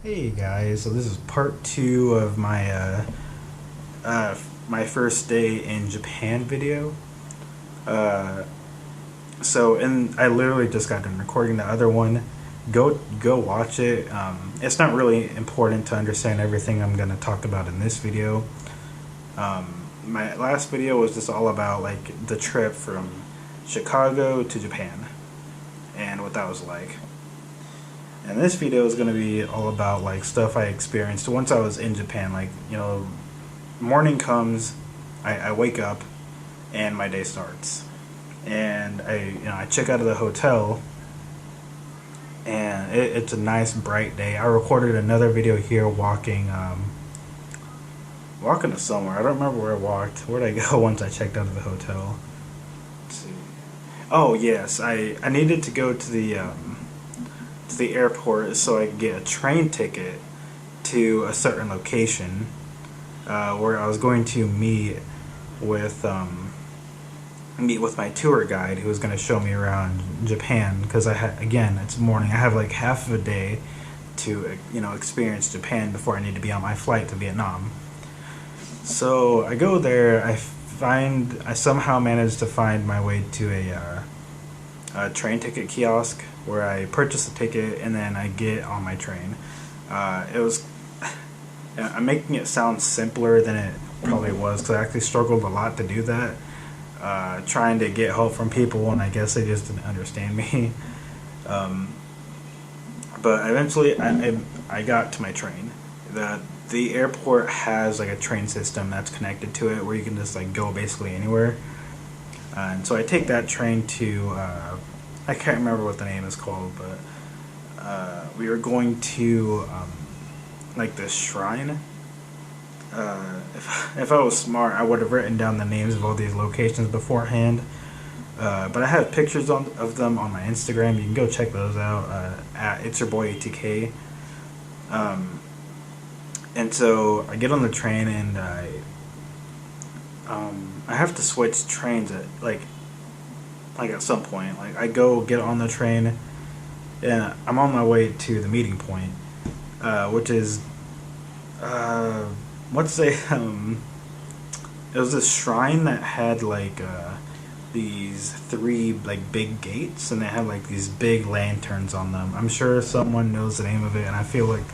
Hey guys, so this is part 2 of my first day in Japan video. Uh, and I literally just got done recording the other one. Go watch it. It's not really important to understand everything I'm gonna talk about in this video. My last video was just all about like the trip from Chicago to Japan and what that was like. And this video is going to be all about like stuff I experienced once I was in Japan. Like, morning comes, I wake up, and my day starts. And I check out of the hotel, and it's a nice bright day. I recorded another video here walking to somewhere. I don't remember where I walked. Where'd I go once I checked out of the hotel? Let's see. Oh yes, I needed to go to the airport so I could get a train ticket to a certain location where I was going to meet with my tour guide who was going to show me around Japan, because again, it's morning. I have like half of a day to experience Japan before I need to be on my flight to Vietnam. So I go there. I somehow managed to find my way to a train ticket kiosk where I purchase a ticket and then I get on my train. I'm making it sound simpler than it probably was, because I actually struggled a lot to do that, trying to get help from people, and I guess they just didn't understand me. But eventually I got to my train. The airport has like a train system that's connected to it where you can just like go basically anywhere. And so I take that train to I can't remember what the name is called, but we were going to like this shrine. If I was smart, I would have written down the names of all these locations beforehand. But I have pictures of them on my Instagram. You can go check those out at ItsYourBoyATK. And so I get on the train and I have to switch trains at like at some point. Like I go get on the train and I'm on my way to the meeting point, which is it was this shrine that had like these 3 like big gates, and they had like these big lanterns on them. I'm sure someone knows the name of it, and I feel like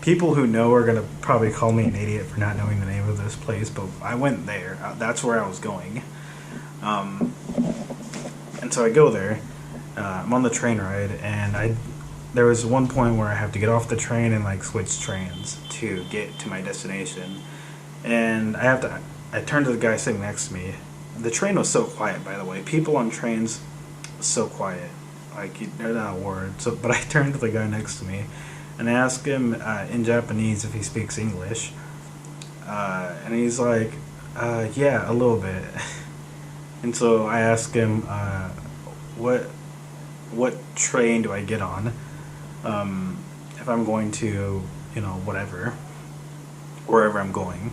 people who know are gonna probably call me an idiot for not knowing the name of this place, but I went there. That's where I was going. And so I go there. I'm on the train ride, and there was one point where I have to get off the train and like switch trains to get to my destination. And I turned to the guy sitting next to me. The train was so quiet, by the way. People on trains, so quiet. Like, they're not a word. So, but I turned to the guy next to me, and I asked him in Japanese if he speaks English. And he's like, yeah, a little bit. And so I asked him, what train do I get on if I'm going to, wherever I'm going.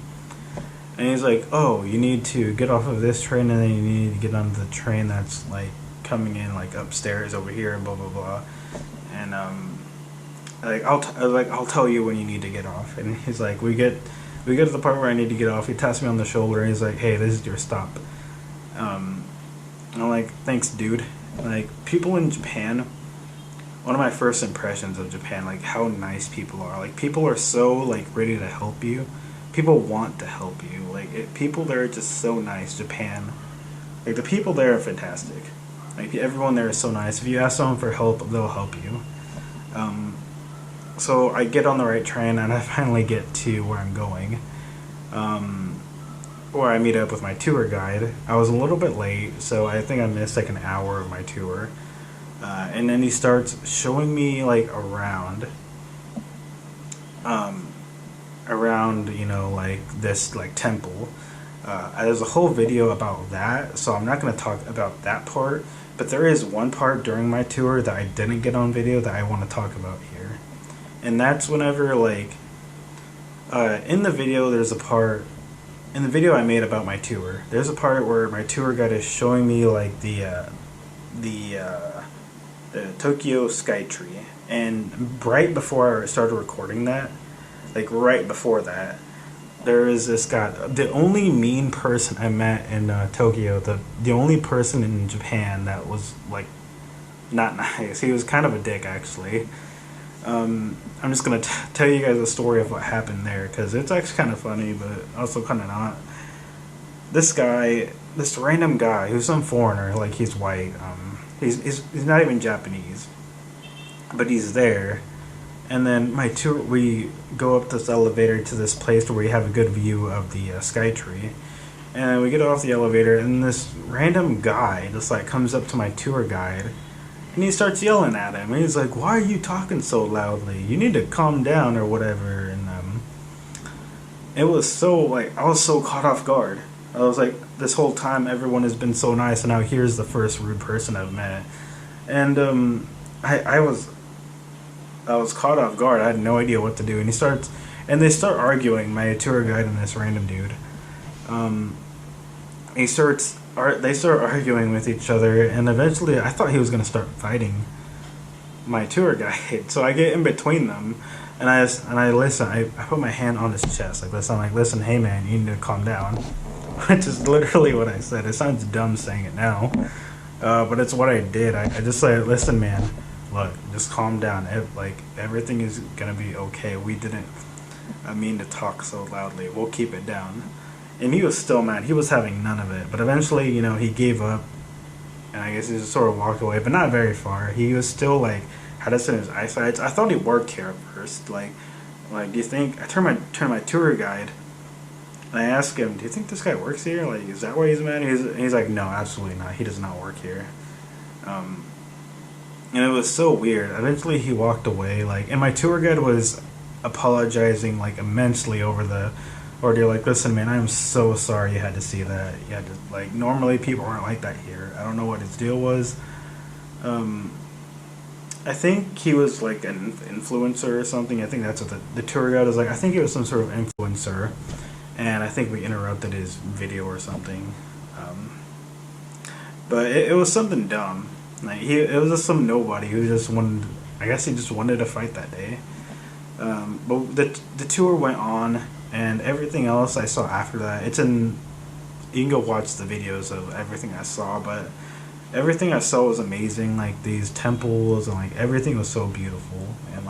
And he's like, oh, you need to get off of this train, and then you need to get on the train that's like coming in like upstairs over here, and blah blah blah. And I'll tell you when you need to get off. And he's like, we get to the part where I need to get off. He taps me on the shoulder and he's like, hey, this is your stop. And I'm like, thanks, dude. Like, people in Japan, one of my first impressions of Japan, like how nice people are. Like, people are so like ready to help you. People want to help you. Like, people there are just so nice. Japan, like the people there are fantastic. Like, everyone there is so nice. If you ask someone for help, they'll help you. So I get on the right train, and I finally get to where I'm going, where I meet up with my tour guide. I was a little bit late, so I think I missed like an hour of my tour. And then he starts showing me like around, like this like temple. There's a whole video about that, so I'm not going to talk about that part. But there is one part during my tour that I didn't get on video that I want to talk about here. And that's whenever, like, in the video I made about my tour, there's a part where my tour guide is showing me, like, the the Tokyo Skytree. And right before I started recording that, like right before that, there is this guy, the only mean person I met in Tokyo, the only person in Japan that was like not nice. He was kind of a dick, actually. I'm just gonna tell you guys a story of what happened there, because it's actually kind of funny, but also kind of not. This guy, this random guy, who's some foreigner, like he's white. He's not even Japanese, but he's there. And then we go up this elevator to this place where we have a good view of the Skytree. And we get off the elevator, and this random guy just like comes up to my tour guide, and he starts yelling at him. And he's like, "Why are you talking so loudly? You need to calm down," or whatever. And it was so like, I was so caught off guard. I was like, this whole time everyone has been so nice, and now here's the first rude person I've met. And I was caught off guard. I had no idea what to do. And they start arguing, my tour guide and this random dude. They start arguing with each other, and eventually I thought he was gonna start fighting my tour guide. So I get in between them, and I listen. I put my hand on his chest like this. I'm like, "Listen, hey man, you need to calm down," which is literally what I said. It sounds dumb saying it now, but it's what I did. I just said, "Listen, man. Look, just calm down. Everything is gonna be okay. We didn't mean to talk so loudly. We'll keep it down." And he was still mad. He was having none of it. But eventually, he gave up, and I guess he just sort of walked away, but not very far. He was still like had us in his eyesight. I thought he worked here at first. Like, do you think? I turned my tour guide, and I asked him, "Do you think this guy works here? Like, is that why he's mad?" He's like, "No, absolutely not. He does not work here." And it was so weird. Eventually he walked away, and my tour guide was apologizing immensely over the ordeal. Like, "Listen, man, I'm so sorry you had to see that. You had to, normally people aren't like that here. I don't know what his deal was." I think he was an influencer or something. I think that's what the tour guide was like. I think he was some sort of influencer, and I think we interrupted his video or something. But it was something dumb. It was just some nobody who just wanted. I guess he just wanted to fight that day. But the tour went on, and everything else I saw after that. You can go watch the videos of everything I saw, but everything I saw was amazing. These temples and everything was so beautiful, and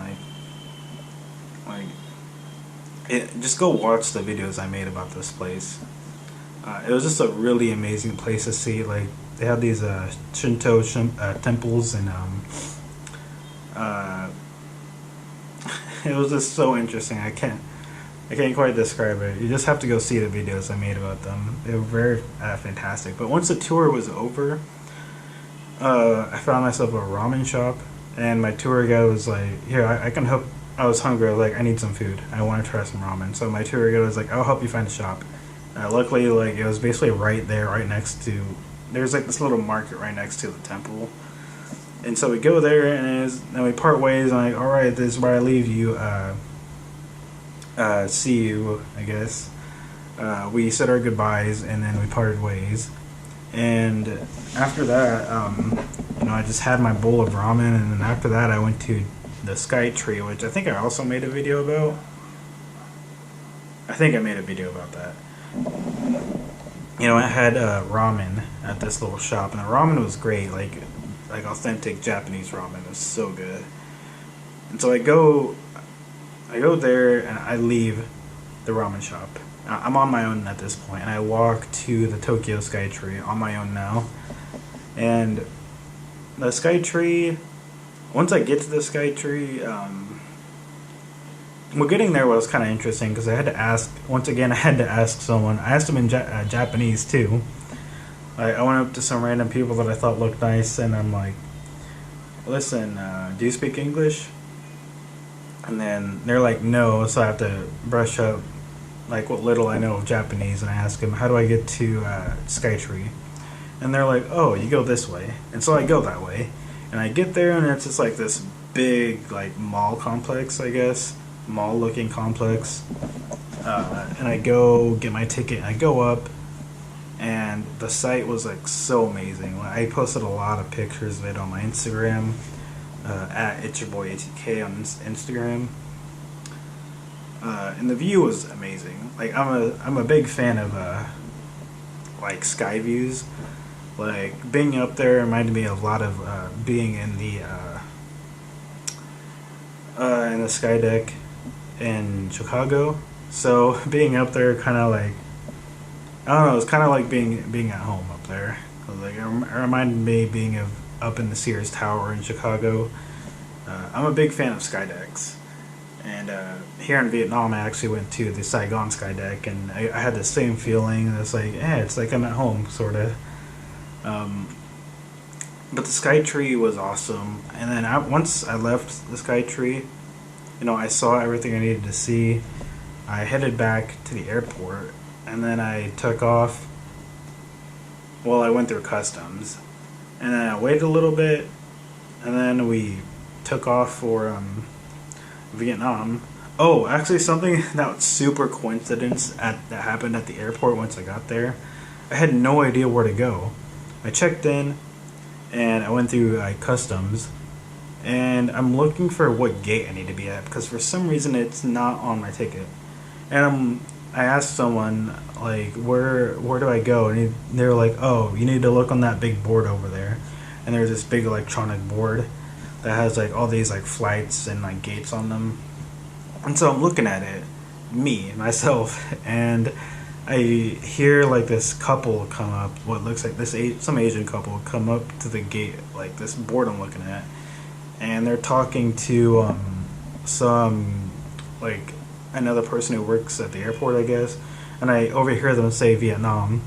just go watch the videos I made about this place. It was just a really amazing place to see. They had these Shinto temples, and it was just so interesting. I can't quite describe it. You just have to go see the videos I made about them. They were very fantastic. But once the tour was over, I found myself a ramen shop, and my tour guide was like, "Here, I can help." I was hungry. I was like, "I need some food. I want to try some ramen." So my tour guide was like, "I'll help you find a shop." Luckily, it was basically right there, right next to. There's this little market right next to the temple, and so we go there, and then we part ways. And I'm like, "All right, this is where I leave you. See you, I guess." We said our goodbyes, and then we parted ways. And after that, I just had my bowl of ramen, and then after that, I went to the Skytree, which I think I also made a video about. I think I made a video about that. I had ramen at this little shop, and the ramen was great, like authentic Japanese ramen. It was so good. And so I go there, and I leave the ramen shop. I'm on my own at this point, and I walk to the Tokyo Skytree on my own now. And the Skytree, once I get to the Skytree, getting there was kind of interesting, because I had to ask someone. I asked them in Japanese too. I went up to some random people that I thought looked nice, and I'm like, "Listen, do you speak English?" And then they're like, "No," so I have to brush up what little I know of Japanese, and I ask them, "How do I get to Skytree?" And they're like, "Oh, you go this way." And so I go that way, and I get there, and it's just this big mall complex, I guess, mall looking complex. And I go get my ticket, and I go up, and the site was so amazing. I posted a lot of pictures of it on my Instagram. at ItsYourBoyATK on Instagram. And the view was amazing. Like I'm a big fan of like sky views. Like being up there reminded me a lot of being in the sky deck in Chicago. So being up there kind of like, I don't know, it's kind of like being at home up there. Like it reminded me being up in the Sears Tower in Chicago. I'm a big fan of sky decks, and here in Vietnam I actually went to the Saigon sky deck, and I had the same feeling. It's like, it's like I'm at home, sort of. But the sky tree was awesome, and then once I left the sky tree, I saw everything I needed to see. I headed back to the airport, and then I took off. Well, I went through customs, and then I waited a little bit, and then we took off for Vietnam. Oh, actually, something that was super coincidence that happened at the airport once I got there. I had no idea where to go. I checked in, and I went through customs, and I'm looking for what gate I need to be at, because for some reason it's not on my ticket. And I asked someone, like, where do I go? And they were like, oh, you need to look on that big board over there. And there's this big electronic board that has like all these like flights and like gates on them. And so I'm looking at it, myself, and I hear like this couple come up, what looks like some Asian couple come up to the gate, like this board I'm looking at, and they're talking to some like another person who works at the airport, I guess, and I overhear them say Vietnam,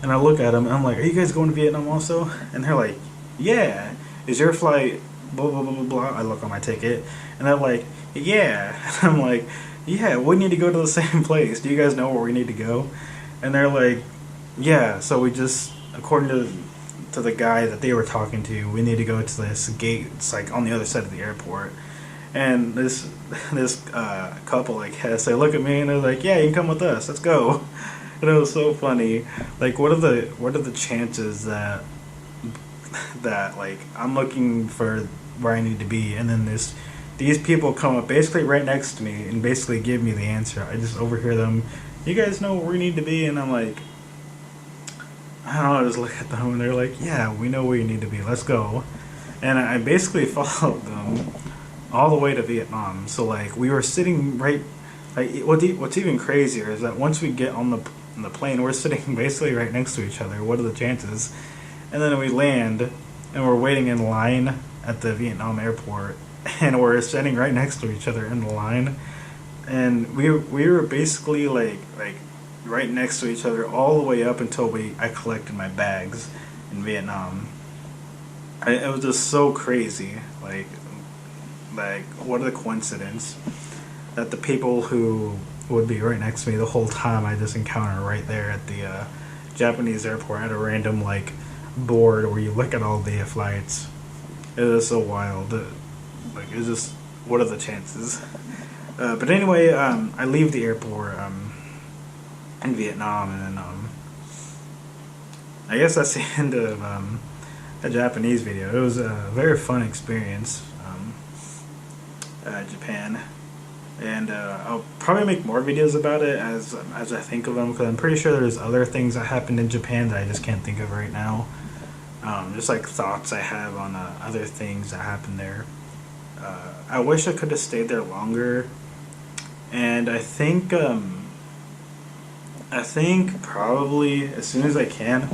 and I look at them and I'm like, are you guys going to Vietnam also? And they're like, yeah, is your flight blah blah blah blah blah? I look on my ticket and they're like, yeah. And I'm like, yeah, we need to go to the same place. Do you guys know where we need to go? And they're like, yeah, so we just, according to the guy that they were talking to, we need to go to this gate. It's like on the other side of the airport. And this couple like they look at me and they're like, yeah, you can come with us, let's go. And it was so funny. Like, what are the chances that like I'm looking for where I need to be, and then these people come up basically right next to me and basically give me the answer. I just overhear them, you guys know where we need to be? And I'm like, I don't know, I just look at them and they're like, yeah, we know where you need to be, let's go. And I basically followed them all the way to Vietnam. So like we were sitting right, like what's even crazier is that once we get on the plane, we're sitting basically right next to each other. What are the chances? And then we land and we're waiting in line at the Vietnam airport, and we're sitting right next to each other in the line, and we were basically like right next to each other all the way up until I collected my bags in Vietnam. It was just so crazy. Like what a coincidence that the people who would be right next to me the whole time I just encounter right there at the Japanese airport at a random like board where you look at all the flights. It is so wild. Like, it's just, what are the chances? But anyway, I leave the airport in Vietnam, and then I guess that's the end of a Japanese video. It was a very fun experience, Japan, and I'll probably make more videos about it as I think of them, because I'm pretty sure there's other things that happened in Japan that I just can't think of right now. Just like thoughts I have on other things that happened there. I wish I could have stayed there longer, and I think probably as soon as I can,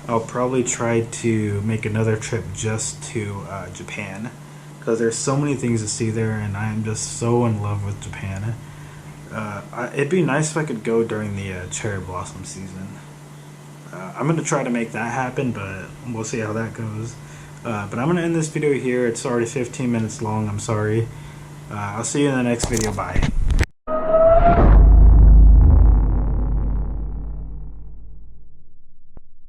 I'll probably try to make another trip just to Japan, because there's so many things to see there, and I am just so in love with Japan. It'd be nice if I could go during the cherry blossom season. I'm going to try to make that happen, but we'll see how that goes. But I'm going to end this video here. It's already 15 minutes long. I'm sorry. I'll see you in the next video. Bye.